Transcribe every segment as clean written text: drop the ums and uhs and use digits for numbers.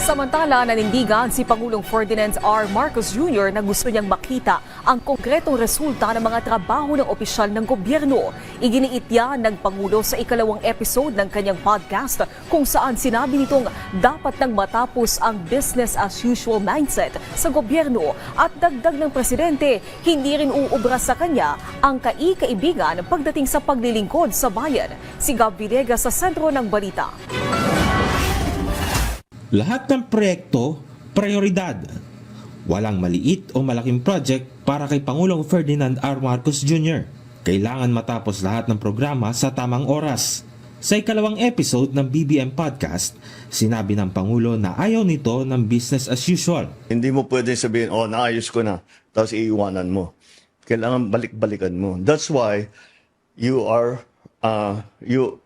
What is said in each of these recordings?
Samantala, nanindigan si Pangulong Ferdinand R. Marcos Jr. na gusto niyang makita ang konkretong resulta ng mga trabaho ng opisyal ng gobyerno. Iginiit yan ng Pangulo sa ikalawang episode ng kanyang podcast kung saan sinabi nitong dapat nang matapos ang business as usual mindset sa gobyerno at dagdag ng presidente, hindi rin uubra sa kanya ang kaibigan pagdating sa paglilingkod sa bayan. Si Gab Villegas sa sentro ng balita. Lahat ng proyekto, prioridad. Walang maliit o malaking project para kay Pangulong Ferdinand R. Marcos Jr. Kailangan matapos lahat ng programa sa tamang oras. Sa ikalawang episode ng BBM Podcast, sinabi ng Pangulo na ayaw nito ng business as usual. Hindi mo pwede sabihin, oh, naayos ko na, tapos iiwanan mo. Kailangan balik-balikan mo. That's why you're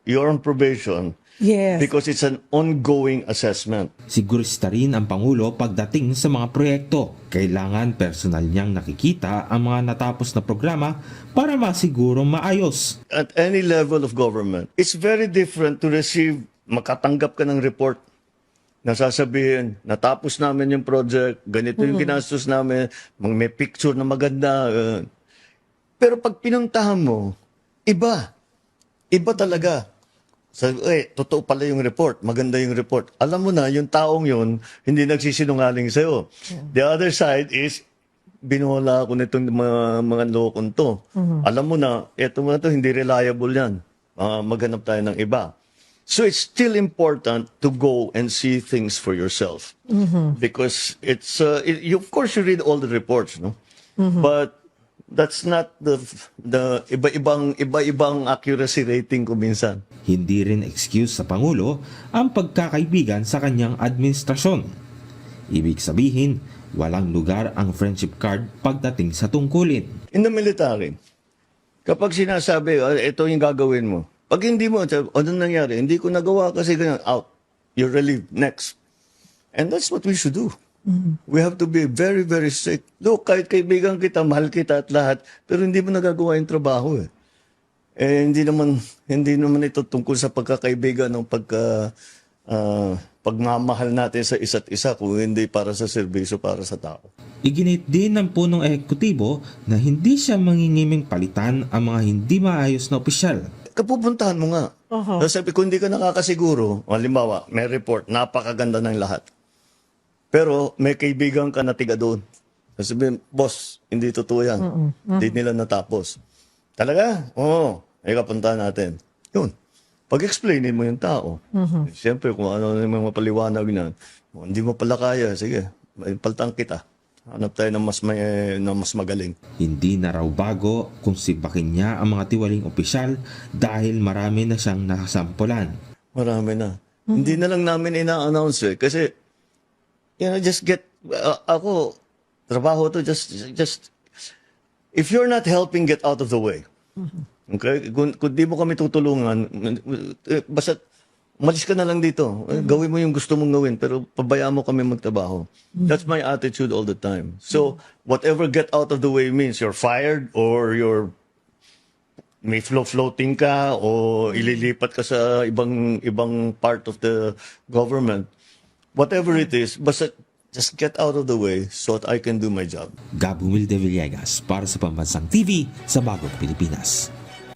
on probation. Yes. Because it's an ongoing assessment. Sigurista rin ang Pangulo pagdating sa mga proyekto. Kailangan personal niyang nakikita ang mga natapos na programa para masiguro maayos. At any level of government, it's very different to receive, makatanggap ka ng report na sasabihin, natapos namin yung project, ganito yung ginastos namin, may picture na maganda. Pero pag pinuntahan mo, iba. Iba talaga. Totoo pala yung report, maganda yung report. Alam mo na, yung taong yun, hindi nagsisinungaling sa'yo. The other side is, binuhala ako nitong mga lokon to. Alam mo na, eto mga to, hindi reliable yan. Maghanap tayo ng iba. So it's still important to go and see things for yourself. Because it's, of course you read all the reports, no? But that's not the iba-ibang accuracy rating ko minsan. Hindi rin excuse sa Pangulo ang pagkakaibigan sa kanyang administrasyon. Ibig sabihin, walang lugar ang friendship card pagdating sa tungkulin. In the military, kapag sinasabi, ito yung gagawin mo, pag hindi mo, ano nangyari? Hindi ko nagawa kasi ganyan, out. You're relieved. Next. And that's what we should do. We have to be very, very strict. Look, kahit kaibigan kita, mahal kita at lahat, pero hindi mo nagagawa yung trabaho eh. Hindi naman ito tungkol sa pagkakaibigan ng pagmamahal natin sa isa't isa kung hindi para sa serbisyo para sa tao. Iginit din ng punong ehekutibo na hindi siya mangingiming palitan ang mga hindi maayos na opisyal. Kapupuntahan mo nga. Sabi, kung hindi ka nakakasiguro, halimbawa, may report, napakaganda ng lahat. Pero may kaibigan ka na tiga doon. Sabi, boss, hindi totoo yan. Hindi nila natapos. Talaga? Oo. Kapuntahan natin. Yun. Pag-explainin mo yung tao. Siyempre, kung ano yung mga paliwanag na, hindi mo pala kaya, sige, paltang kita. Hanap tayo ng mas magaling. Hindi na raw bago kung sibakin niya ang mga tiwaling opisyal dahil marami na siyang nakasampulan. Marami na. Hindi na lang namin ina-announce eh. Kasi, just get, ako, trabaho to, just, if you're not helping, get out of the way. Okay? Kung di mo kami tutulungan, basta umalis ka na lang dito. Gawin mo yung gusto mong gawin, pero pabayaan mo kami magtrabaho. That's my attitude all the time. So, whatever get out of the way means you're fired or may floating ka o ililipat ka sa ibang part of the government. Whatever it is, basta just get out of the way so that I can do my job. Gab Humilde Villegas para sa Pambansang TV sa Bagong Pilipinas.